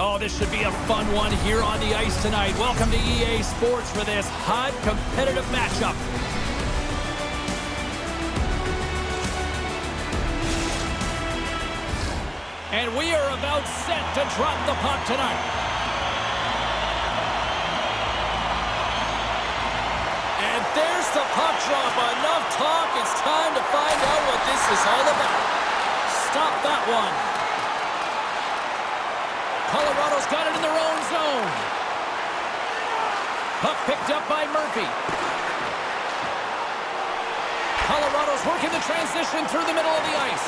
Oh, this should be a fun one here on the ice tonight. Welcome to EA Sports for this hot, competitive matchup. And we are about set to drop the puck tonight. And there's the puck drop. Enough talk. It's time to find out what this is all about. Stop that one. Colorado's got it in their own zone. Puck picked up by Murphy. Colorado's working the transition through the middle of the ice.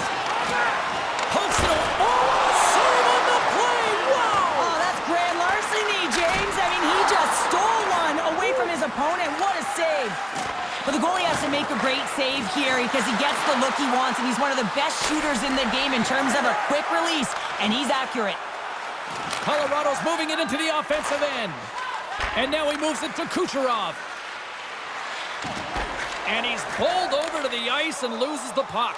Pokes it over. Oh, save on the play. Wow. Oh, that's grand larceny, James. I mean, he just stole one away from his opponent. What a save. But the goalie has to make a great save here because he gets the look he wants, and he's one of the best shooters in the game in terms of a quick release, and he's accurate. Colorado's moving it into the offensive end. And now he moves it to Kucherov. And he's pulled over to the ice and loses the puck.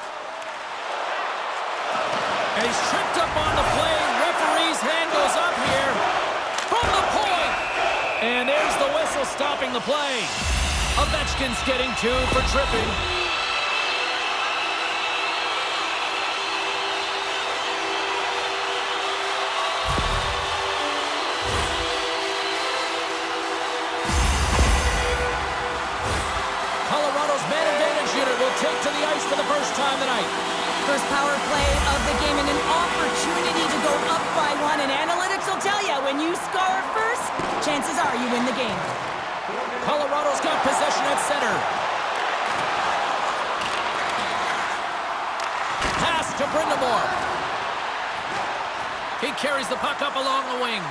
And he's tripped up on the play. Referee's hand goes up here. From the point. And there's the whistle stopping the play. Ovechkin's getting 2 for tripping. Colorado's man advantage unit will take to the ice for the first time tonight. First power play of the game and an opportunity to go up by 1. And analytics will tell you, when you score first, chances are you win the game. Colorado's got possession at center. Pass to Brindamore. He carries the puck up along the wing.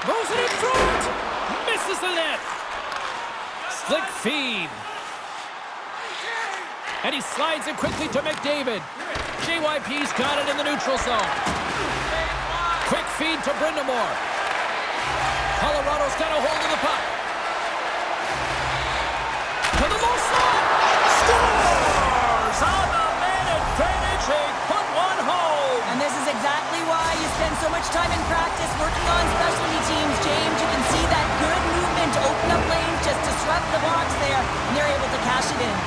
Moves it in front. Misses the net. Slick feed. And he slides it quickly to McDavid. JYP's got it in the neutral zone. Quick feed to Brindamore. Colorado's got a hold of the puck. To the low side. Scores! On the man advantage, they put one home. And this is exactly why you spend so much time in practice working on specialty teams, James. You can see that good movement to open up lanes, just disrupt the box there, and they're able to cash it in.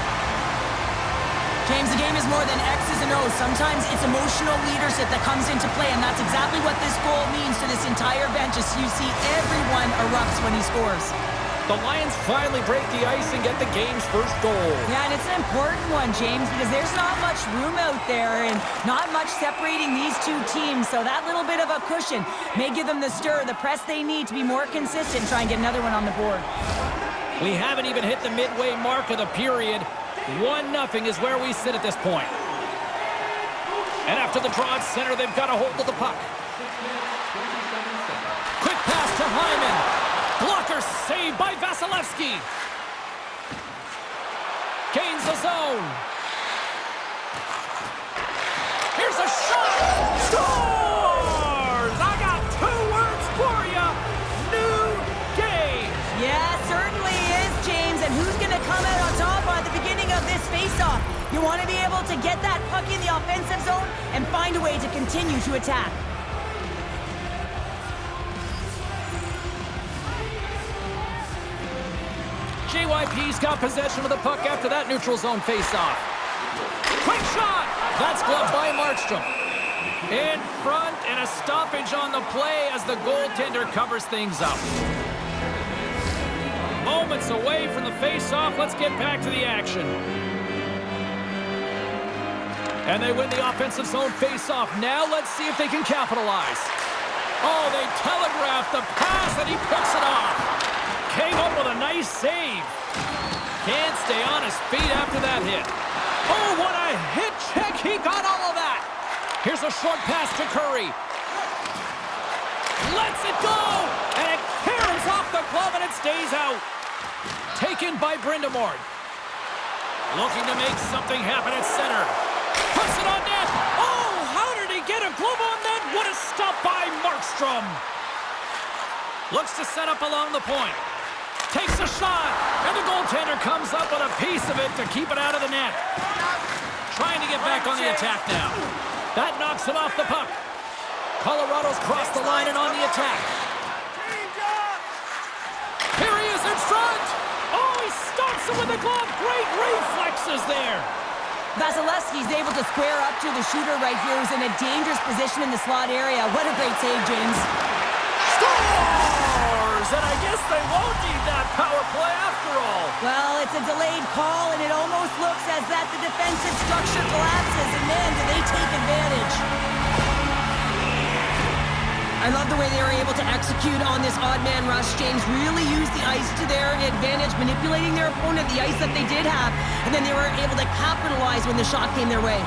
James, the game is more than X's and O's. Sometimes it's emotional leadership that comes into play, and that's exactly what this goal means to this entire bench, as you see everyone erupts when he scores. The Lions finally break the ice and get the game's first goal. Yeah, and it's an important one, James, because there's not much room out there and not much separating these two teams, so that little bit of a cushion may give them the stir, the press they need to be more consistent, try and get another one on the board. We haven't even hit the midway mark of the period. 1-0 is where we sit at this point. And after the draw at center, they've got a hold of the puck. Quick pass to Hyman. Blocker saved by Vasilevsky. Gains the zone. Here's a shot. Scores! I got 2 words for you. New game. Yeah, certainly is, James. And who's going to come out on top at the beginning of this face-off? You want to be able to get that puck in the offensive zone and find a way to continue to attack. JYP's got possession of the puck after that neutral zone face-off. Quick shot! That's gloved by Markstrom. In front, and a stoppage on the play as the goaltender covers things up. Moments away from the face-off. Let's get back to the action. And they win the offensive zone face-off. Now let's see if they can capitalize. Oh, they telegraphed the pass, and he picks it off. Came up with a nice save. Can't stay on his feet after that hit. Oh, what a hit check. He got all of that. Here's a short pass to Curry. Lets it go. And it caroms off the glove and it stays out. Taken by Brindamore. Looking to make something happen at center. Puts it on net. Oh, how did he get a glove on net? What a stop by Markstrom. Looks to set up along the point. Takes a shot, and the goaltender comes up with a piece of it to keep it out of the net. Trying to get back on the attack now. That knocks him off the puck. Colorado's crossed the line and on the attack. Here he is in front. Oh, he stops him with a glove. Great reflexes there. Vasilevsky's able to square up to the shooter right here, who's in a dangerous position in the slot area. What a great save, James. Scores! And I guess they won't need that power play after all. Well, it's a delayed call, and it almost looks as that the defensive structure collapses. And man, do they take advantage. I love the way they were able to execute on this odd man rush. James really used the ice to their advantage, manipulating their opponent, the ice that they did have, and then they were able to capitalize when the shot came their way.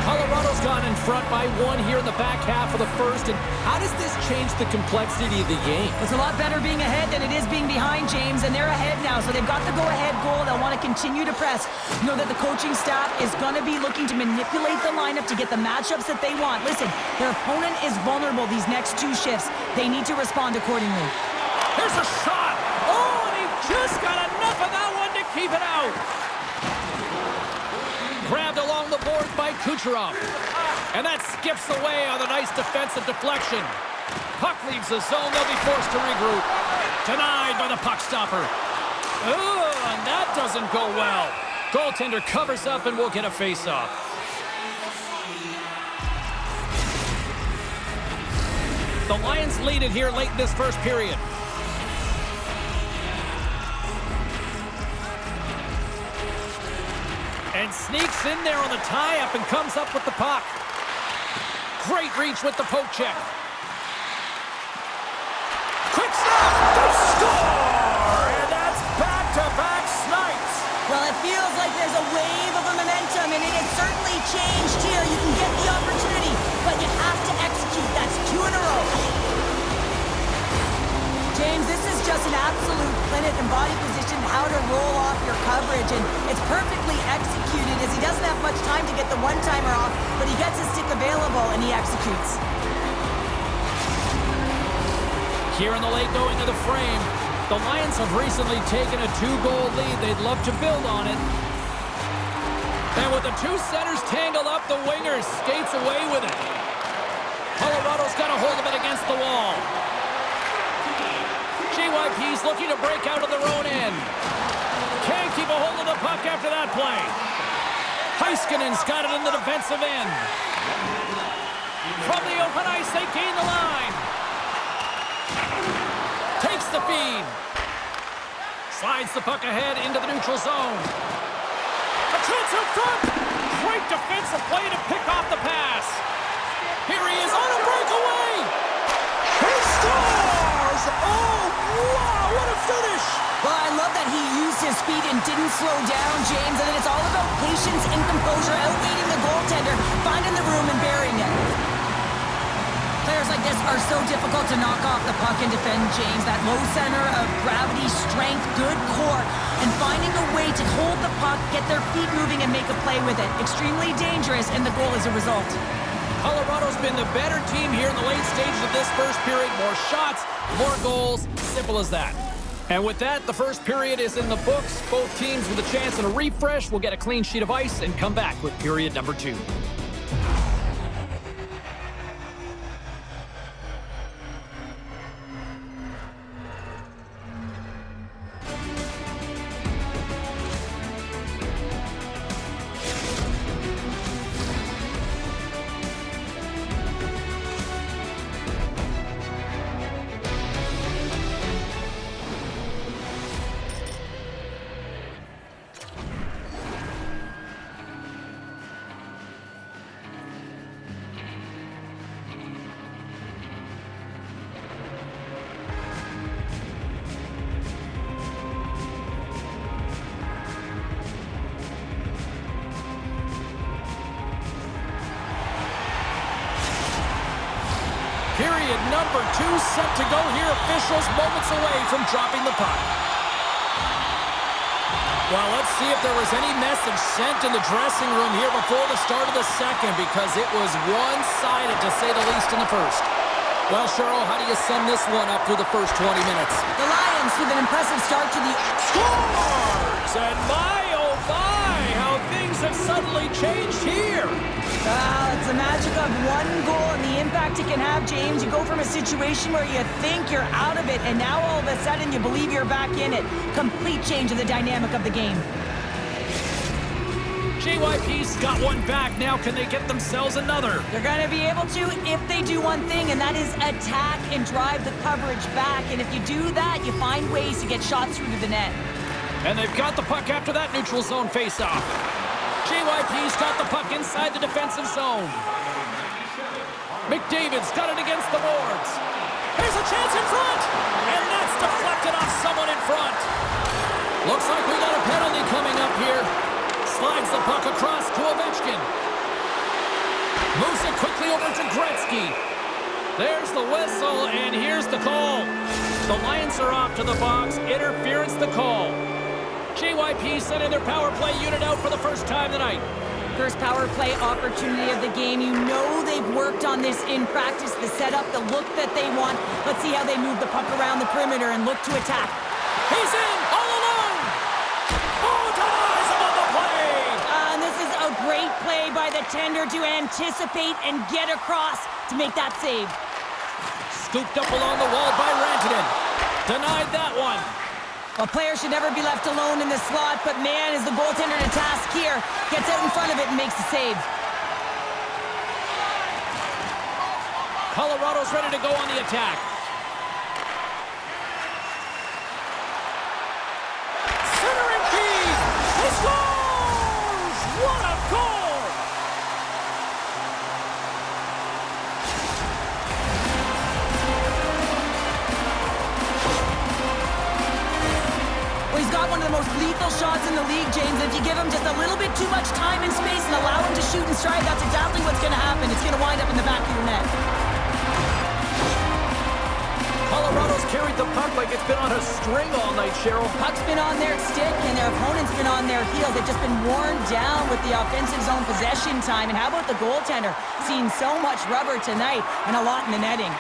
Colorado's gone in front by 1 here in the back half of the first. And how does this change the complexity of the game? It's a lot better being ahead than it is being behind, James, and they're ahead now, so they've got the go-ahead goal. They'll want to continue to press. Know that the coaching staff is going to be looking to manipulate the lineup to get the matchups that they want. Listen, their opponent is vulnerable these next 2 shifts. They need to respond accordingly. Here's a shot. Oh, and he just got enough of that one to keep it out. Grabbed along the board by Kucherov. And that skips away on a nice defensive deflection. Puck leaves the zone. They'll be forced to regroup. Denied by the puck stopper. Oh, and that doesn't go well. Goaltender covers up and we'll get a face-off. The Lions lead it here late in this first period. And sneaks in there on the tie-up and comes up with the puck. Great reach with the poke check. Quick snap! They score! And that's back-to-back snipes. Well, it feels like there's a wave of momentum, and it has certainly changed here. You can get the opportunity, but you have to execute. That's 2 in a row. James, this is just an absolute clinic and body position how to roll off your coverage, and it's perfectly executed as he doesn't have much time to get the one-timer off, but he gets his stick available and he executes. Here in the late going of the frame, the Lions have recently taken a 2-goal lead. They'd love to build on it. And with the 2 centers tangled up, the winger skates away with it. Colorado's got a hold of it against the wall. GYP's looking to break out of their own end. Can't keep a hold of the puck after that play. Heiskanen's got it in the defensive end. From the open ice, they gain the line. Takes the feed. Slides the puck ahead into the neutral zone. A chance in front. Great defensive play to pick off the pass. Here he is on a breakaway. He scores! Oh, wow, what a finish! Well, I love that he used his speed and didn't slow down, James, and then it's all about patience and composure, outweighing the goaltender, finding the room and burying it. Players like this are so difficult to knock off the puck and defend, James. That low center of gravity, strength, good core, and finding a way to hold the puck, get their feet moving, and make a play with it. Extremely dangerous, and the goal is a result. Colorado's been the better team here in the late stages of this first period. More shots, more goals. Simple as that. And with that, the first period is in the books. Both teams with a chance at a refresh will get a clean sheet of ice and come back with period number 2. Period number 2 set to go here. Officials moments away from dropping the puck. Well, let's see if there was any message sent in the dressing room here before the start of the second, because it was one-sided, to say the least, in the first. Well, Cheryl, how do you sum this one up through the first 20 minutes? The Lions with an impressive start to the... Scores! And my, oh my, how things have suddenly changed here. Well, it's the magic of one goal and the impact it can have, James. You go from a situation where you think you're out of it, and now all of a sudden you believe you're back in it. Complete change of the dynamic of the game. JYP's got one back. Now can they get themselves another? They're going to be able to if they do one thing, and that is attack and drive the coverage back. And if you do that, you find ways to get shots through to the net. And they've got the puck after that neutral zone faceoff. JYP's got the puck inside the defensive zone. McDavid's got it against the boards. Here's a chance in front! And that's deflected off someone in front. Looks like we got a penalty coming up here. Slides the puck across to Ovechkin. Moves it quickly over to Gretzky. There's the whistle, and here's the call. The Lions are off to the box. Interference the call. JYP sending their power play unit out for the first time tonight. First power play opportunity of the game. You know they've worked on this in practice, the setup, the look that they want. Let's see how they move the puck around the perimeter and look to attack. He's in, all alone! Oh, denies him on the play! And this is a great play by the tender to anticipate and get across to make that save. Scooped up along the wall by Rantanen. Denied that one. A player should never be left alone in the slot, but man, is the goaltender to task here. Gets out in front of it and makes the save. Colorado's ready to go on the attack. Centering key! He scores! What a goal! He's got one of the most lethal shots in the league, James. If you give him just a little bit too much time and space and allow him to shoot and strike, that's exactly what's going to happen. It's going to wind up in the back of your net. Colorado's carried the puck like it's been on a string all night, Cheryl. Puck's been on their stick, and their opponent's been on their heels. They've just been worn down with the offensive zone possession time. And how about the goaltender? Seen so much rubber tonight and a lot in the netting.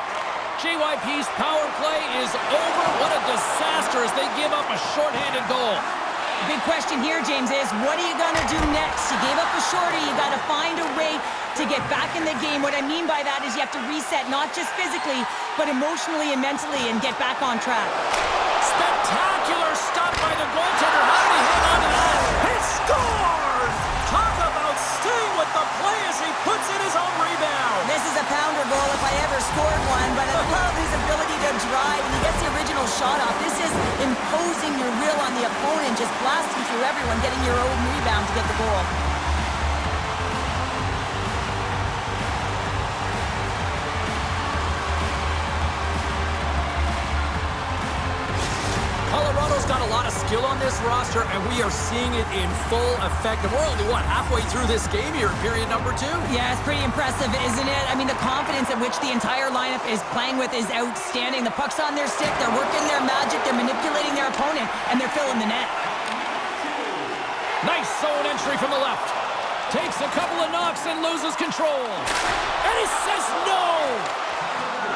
JYP's power play is over. What a disaster as they give up a shorthanded goal. The big question here, James, is what are you going to do next? You gave up a shorty. You got to find a way to get back in the game. What I mean by that is you have to reset, not just physically, but emotionally and mentally, and get back on track. Spectacular stop by the goaltender. How did he hang on to that? He scores! Talk about staying with the play as he puts in his own rebound. This is a pounder goal if I ever scored one, but I love his ability to drive, and he gets the original shot off. This is imposing your will on the opponent, just blasting through everyone, getting your own rebound to get the goal. Colorado's got a lot of skill on this roster, and we are seeing it in full effect. And we're only, halfway through this game here in period number 2? Yeah, it's pretty impressive, isn't it? I mean, the confidence at which the entire lineup is playing with is outstanding. The puck's on their stick, they're working their magic, they're manipulating their opponent, and they're filling the net. Nice zone entry from the left. Takes a couple of knocks and loses control. And he says no!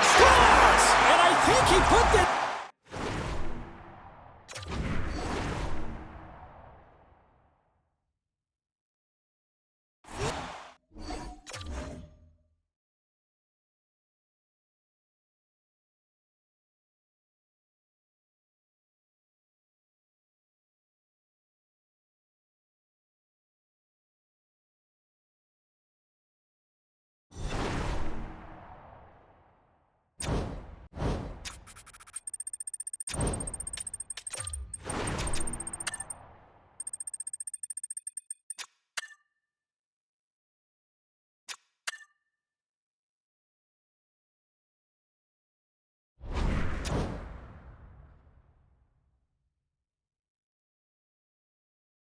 Scores! And I think he put the